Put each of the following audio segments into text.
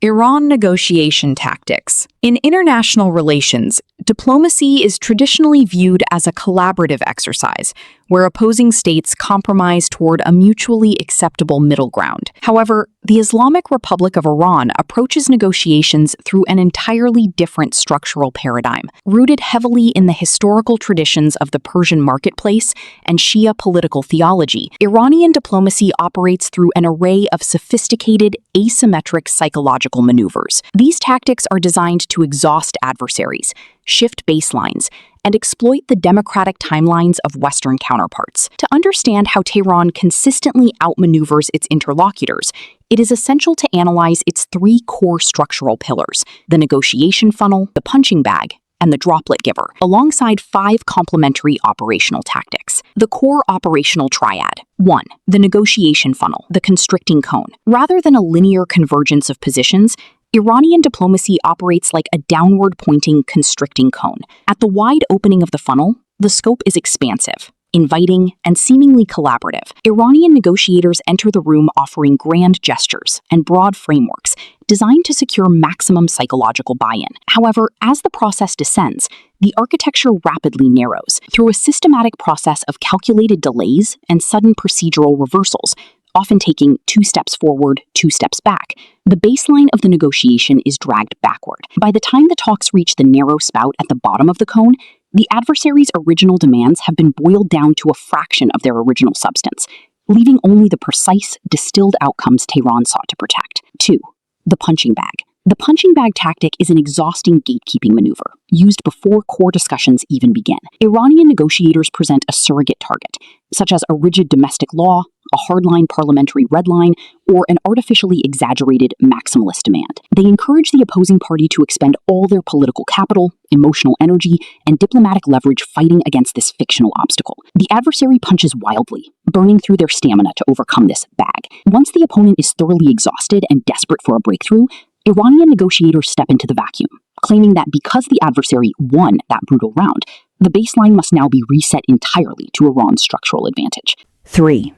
Iran negotiation tactics. In international relations, diplomacy is traditionally viewed as a collaborative exercise, where opposing states compromise toward a mutually acceptable middle ground. However, the Islamic Republic of Iran approaches negotiations through an entirely different structural paradigm, rooted heavily in the historical traditions of the Persian marketplace and Shia political theology. Iranian diplomacy operates through an array of sophisticated, asymmetric psychological maneuvers. These tactics are designed to exhaust adversaries, shift baselines, and exploit the democratic timelines of Western counterparts. To understand how Tehran consistently outmaneuvers its interlocutors, it is essential to analyze its three core structural pillars: the negotiation funnel, the punching bag, and the droplet giver, alongside 5 complementary operational tactics. The core operational triad. 1. The negotiation funnel, the constricting cone. Rather than a linear convergence of positions, Iranian diplomacy operates like a downward-pointing constricting cone. At the wide opening of the funnel, the scope is expansive, inviting, and seemingly collaborative. Iranian negotiators enter the room offering grand gestures and broad frameworks designed to secure maximum psychological buy-in. However, as the process descends, the architecture rapidly narrows through a systematic process of calculated delays and sudden procedural reversals, often taking 2 steps forward, 2 steps back. The baseline of the negotiation is dragged backward. By the time the talks reach the narrow spout at the bottom of the cone, the adversaries' original demands have been boiled down to a fraction of their original substance, leaving only the precise, distilled outcomes Tehran sought to protect. 2. The punching bag. The punching bag tactic is an exhausting gatekeeping maneuver, used before core discussions even begin. Iranian negotiators present a surrogate target, such as a rigid domestic law, a hardline parliamentary red line, or an artificially exaggerated maximalist demand. They encourage the opposing party to expend all their political capital, emotional energy, and diplomatic leverage fighting against this fictional obstacle. The adversary punches wildly, burning through their stamina to overcome this bag. Once the opponent is thoroughly exhausted and desperate for a breakthrough, Iranian negotiators step into the vacuum, claiming that because the adversary won that brutal round, the baseline must now be reset entirely to Iran's structural advantage. 3.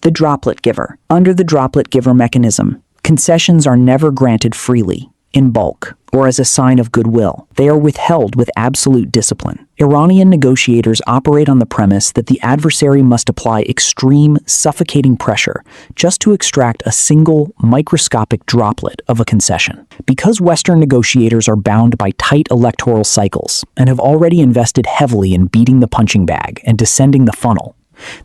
The droplet giver. Under the droplet giver mechanism, concessions are never granted freely, in bulk, or as a sign of goodwill. They are withheld with absolute discipline. Iranian negotiators operate on the premise that the adversary must apply extreme, suffocating pressure just to extract a single, microscopic droplet of a concession. Because Western negotiators are bound by tight electoral cycles and have already invested heavily in beating the punching bag and descending the funnel,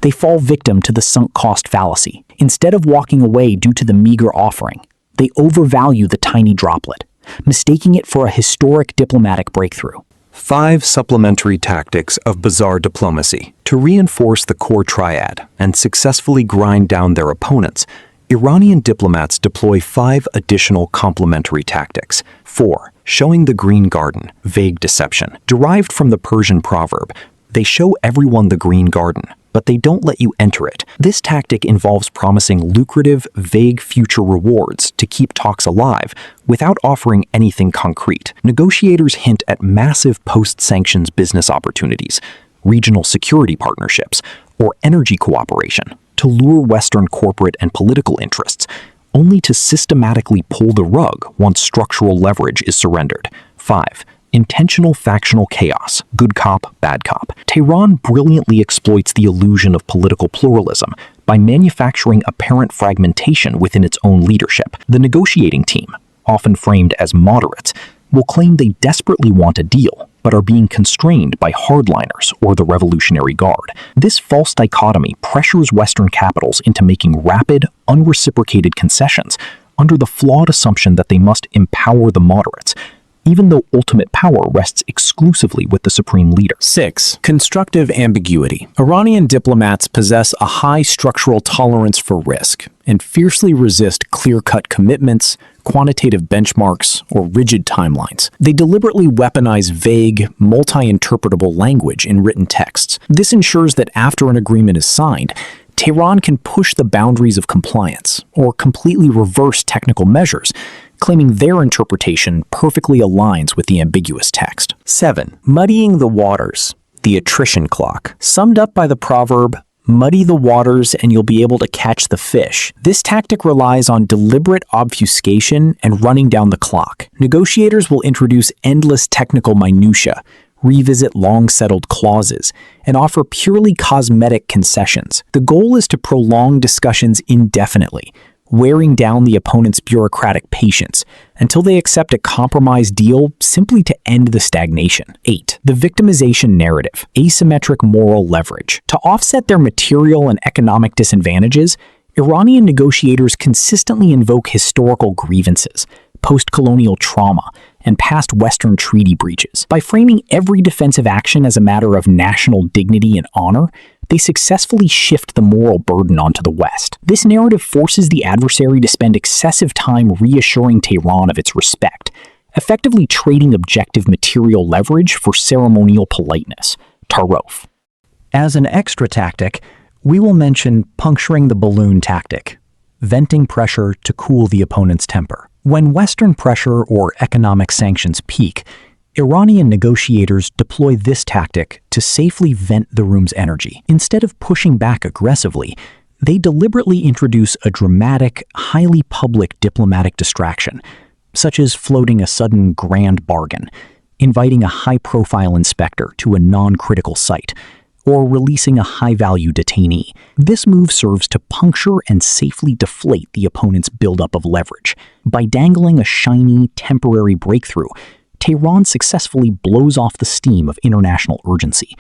they fall victim to the sunk cost fallacy. Instead of walking away due to the meager offering, they overvalue the tiny droplet, mistaking it for a historic diplomatic breakthrough. 5 supplementary tactics of bizarre diplomacy. To reinforce the core triad and successfully grind down their opponents, Iranian diplomats deploy 5 additional complementary tactics. 4. Showing the green garden, vague deception. Derived from the Persian proverb, they show everyone the green garden, but they don't let you enter it. This tactic involves promising lucrative, vague future rewards to keep talks alive without offering anything concrete. Negotiators hint at massive post-sanctions business opportunities, regional security partnerships, or energy cooperation to lure Western corporate and political interests, only to systematically pull the rug once structural leverage is surrendered. 5. Intentional factional chaos, good cop, bad cop. Tehran brilliantly exploits the illusion of political pluralism by manufacturing apparent fragmentation within its own leadership. The negotiating team, often framed as moderates, will claim they desperately want a deal, but are being constrained by hardliners or the Revolutionary Guard. This false dichotomy pressures Western capitals into making rapid, unreciprocated concessions under the flawed assumption that they must empower the moderates, even though ultimate power rests exclusively with the supreme leader. 6. Constructive ambiguity. Iranian diplomats possess a high structural tolerance for risk and fiercely resist clear-cut commitments, quantitative benchmarks, or rigid timelines. They deliberately weaponize vague, multi-interpretable language in written texts. This ensures that after an agreement is signed, Tehran can push the boundaries of compliance or completely reverse technical measures, claiming their interpretation perfectly aligns with the ambiguous text. 7. Muddying the waters, the attrition clock. Summed up by the proverb, Muddy the waters and you'll be able to catch the fish. This tactic relies on deliberate obfuscation and running down the clock. Negotiators will introduce endless technical minutiae, revisit long-settled clauses, and offer purely cosmetic concessions. The goal is to prolong discussions indefinitely, wearing down the opponent's bureaucratic patience until they accept a compromise deal simply to end the stagnation. 8. The victimization narrative, asymmetric moral leverage. To offset their material and economic disadvantages, Iranian negotiators consistently invoke historical grievances, post-colonial trauma, and past Western treaty breaches. By framing every defensive action as a matter of national dignity and honor, they successfully shift the moral burden onto the West. This narrative forces the adversary to spend excessive time reassuring Tehran of its respect, effectively trading objective material leverage for ceremonial politeness. Tarof. As an extra tactic, we will mention puncturing the balloon tactic, venting pressure to cool the opponent's temper. When Western pressure or economic sanctions peak, Iranian negotiators deploy this tactic to safely vent the room's energy. Instead of pushing back aggressively, they deliberately introduce a dramatic, highly public diplomatic distraction, such as floating a sudden grand bargain, inviting a high-profile inspector to a non-critical site, or releasing a high-value detainee. This move serves to puncture and safely deflate the opponent's buildup of leverage. By dangling a shiny, temporary breakthrough, Tehran successfully blows off the steam of international urgency,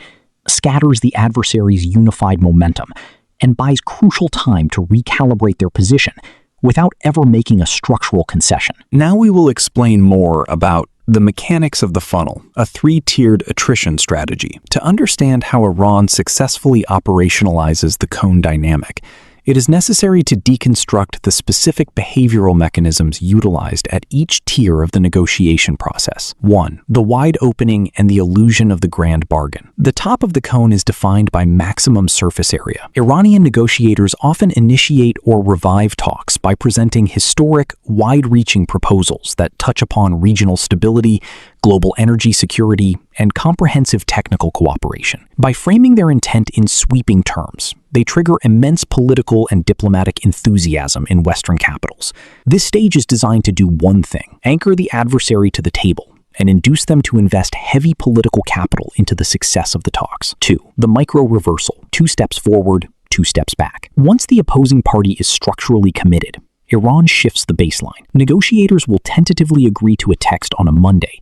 scatters the adversary's unified momentum, and buys crucial time to recalibrate their position without ever making a structural concession. Now we will explain more about the mechanics of the funnel, a three-tiered attrition strategy. To understand how Iran successfully operationalizes the cone dynamic, it is necessary to deconstruct the specific behavioral mechanisms utilized at each tier of the negotiation process. 1. The wide opening and the illusion of the grand bargain. The top of the cone is defined by maximum surface area. Iranian negotiators often initiate or revive talks by presenting historic, wide-reaching proposals that touch upon regional stability, global energy security, and comprehensive technical cooperation. By framing their intent in sweeping terms, they trigger immense political and diplomatic enthusiasm in Western capitals. This stage is designed to do one thing: anchor the adversary to the table and induce them to invest heavy political capital into the success of the talks. 2. The micro-reversal, 2 steps forward, 2 steps back. Once the opposing party is structurally committed, Iran shifts the baseline. Negotiators will tentatively agree to a text on a Monday,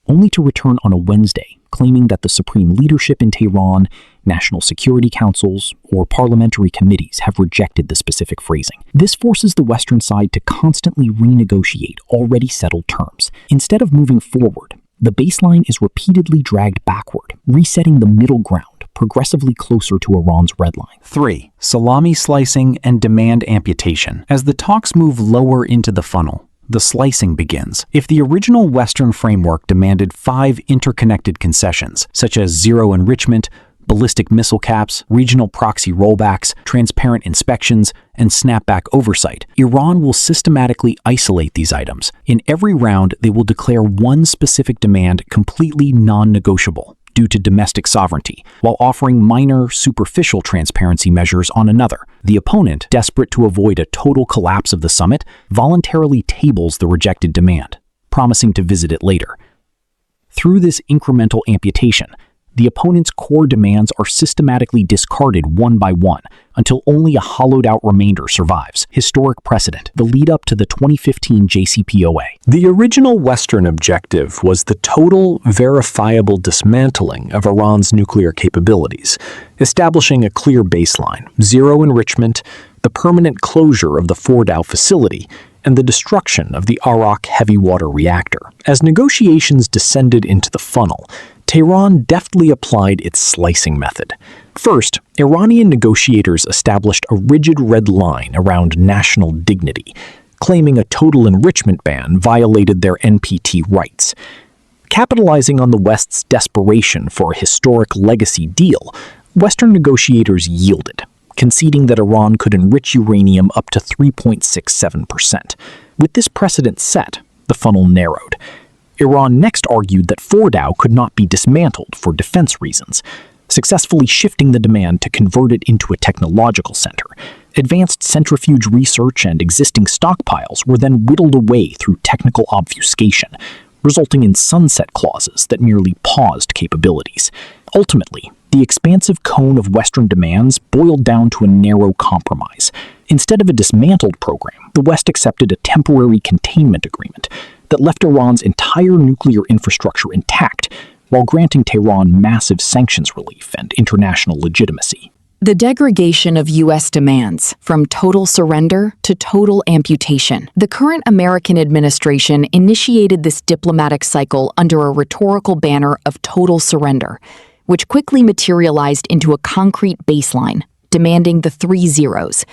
only to return on a Wednesday, claiming that the supreme leadership in Tehran, national security councils, or parliamentary committees have rejected the specific phrasing. This forces the Western side to constantly renegotiate already settled terms. Instead of moving forward, the baseline is repeatedly dragged backward, resetting the middle ground progressively closer to Iran's red line. 3. Salami slicing and demand amputation. As the talks move lower into the funnel, the slicing begins. If the original Western framework demanded 5 interconnected concessions, such as zero enrichment, ballistic missile caps, regional proxy rollbacks, transparent inspections, and snapback oversight, Iran will systematically isolate these items. In every round, they will declare one specific demand completely non-negotiable due to domestic sovereignty, while offering minor, superficial transparency measures on another. The opponent, desperate to avoid a total collapse of the summit, voluntarily tables the rejected demand, promising to visit it later. Through this incremental amputation, the opponent's core demands are systematically discarded one by one until only a hollowed-out remainder survives. Historic precedent, the lead-up to the 2015 JCPOA. The original Western objective was the total, verifiable dismantling of Iran's nuclear capabilities, establishing a clear baseline, zero enrichment, the permanent closure of the Fordow facility, and the destruction of the Arak heavy water reactor. As negotiations descended into the funnel, Tehran deftly applied its slicing method. First, Iranian negotiators established a rigid red line around national dignity, claiming a total enrichment ban violated their NPT rights. Capitalizing on the West's desperation for a historic legacy deal, Western negotiators yielded, conceding that Iran could enrich uranium up to 3.67%. With this precedent set, the funnel narrowed. Iran next argued that Fordow could not be dismantled for defense reasons, successfully shifting the demand to convert it into a technological center. Advanced centrifuge research and existing stockpiles were then whittled away through technical obfuscation, resulting in sunset clauses that merely paused capabilities. Ultimately, the expansive cone of Western demands boiled down to a narrow compromise. Instead of a dismantled program, the West accepted a temporary containment agreement that left Iran's entire nuclear infrastructure intact, while granting Tehran massive sanctions relief and international legitimacy. The degradation of U.S. demands, from total surrender to total amputation. The current American administration initiated this diplomatic cycle under a rhetorical banner of total surrender, which quickly materialized into a concrete baseline, demanding the 3 zeros: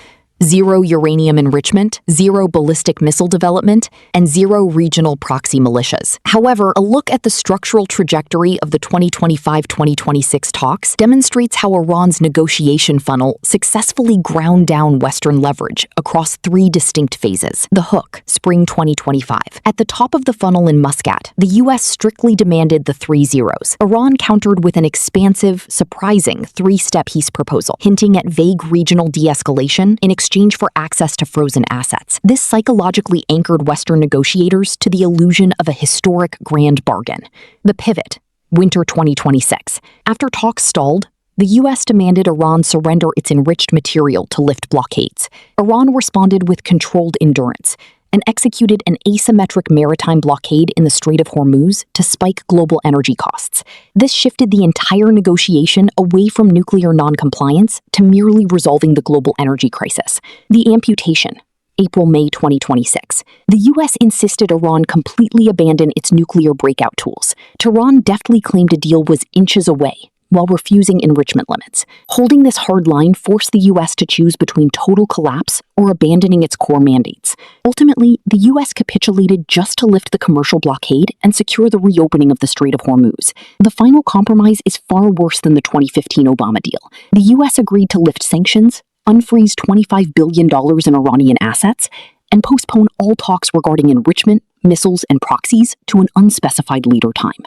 0 uranium enrichment, 0 ballistic missile development, and 0 regional proxy militias. However, a look at the structural trajectory of the 2025-2026 talks demonstrates how Iran's negotiation funnel successfully ground down Western leverage across 3 distinct phases. The hook, spring 2025. At the top of the funnel in Muscat, the U.S. strictly demanded the 3 zeros. Iran countered with an expansive, surprising 3-step peace proposal, hinting at vague regional de-escalation in exchange for access to frozen assets. This psychologically anchored Western negotiators to the illusion of a historic grand bargain. The pivot, winter 2026. After talks stalled, the U.S. demanded Iran surrender its enriched material to lift blockades. Iran responded with controlled endurance and executed an asymmetric maritime blockade in the Strait of Hormuz to spike global energy costs. This shifted the entire negotiation away from nuclear noncompliance to merely resolving the global energy crisis. The amputation, April-May 2026. The U.S. insisted Iran completely abandon its nuclear breakout tools. Tehran deftly claimed a deal was inches away, while refusing enrichment limits. Holding this hard line forced the U.S. to choose between total collapse or abandoning its core mandates. Ultimately, the U.S. capitulated just to lift the commercial blockade and secure the reopening of the Strait of Hormuz. The final compromise is far worse than the 2015 Obama deal. The U.S. agreed to lift sanctions, unfreeze $25 billion in Iranian assets, and postpone all talks regarding enrichment, missiles, and proxies to an unspecified later time.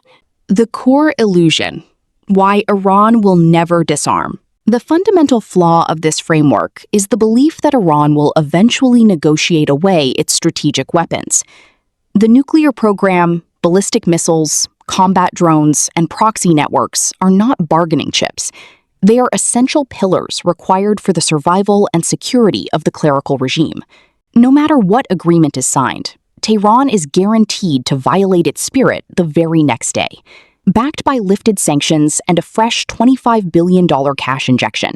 The core illusion: why Iran will never disarm. The fundamental flaw of this framework is the belief that Iran will eventually negotiate away its strategic weapons. The nuclear program, ballistic missiles, combat drones, and proxy networks are not bargaining chips. They are essential pillars required for the survival and security of the clerical regime. No matter what agreement is signed, Tehran is guaranteed to violate its spirit the very next day. Backed by lifted sanctions and a fresh $25 billion cash injection,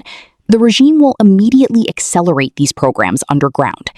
the regime will immediately accelerate these programs underground.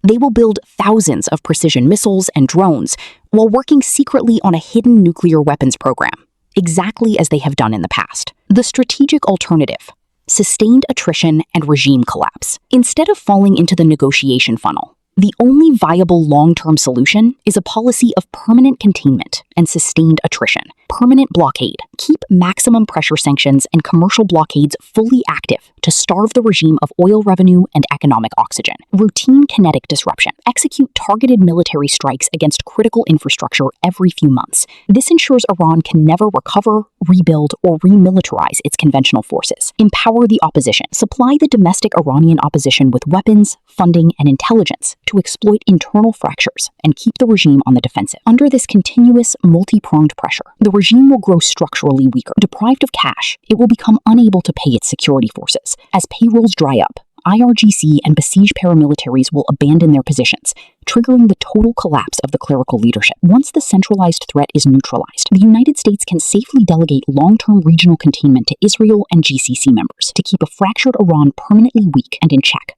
They will build thousands of precision missiles and drones while working secretly on a hidden nuclear weapons program, exactly as they have done in the past. The strategic alternative: sustained attrition and regime collapse. Instead of falling into the negotiation funnel, the only viable long-term solution is a policy of permanent containment and sustained attrition. Permanent blockade. Keep maximum pressure sanctions and commercial blockades fully active to starve the regime of oil revenue and economic oxygen. Routine kinetic disruption. Execute targeted military strikes against critical infrastructure every few months. This ensures Iran can never recover, rebuild, or remilitarize its conventional forces. Empower the opposition. Supply the domestic Iranian opposition with weapons, funding, and intelligence to exploit internal fractures and keep the regime on the defensive. Under this continuous, multi-pronged pressure, the regime will grow structurally weaker. Deprived of cash, it will become unable to pay its security forces. As payrolls dry up, IRGC and besieged paramilitaries will abandon their positions, triggering the total collapse of the clerical leadership. Once the centralized threat is neutralized, the United States can safely delegate long-term regional containment to Israel and GCC members to keep a fractured Iran permanently weak and in check.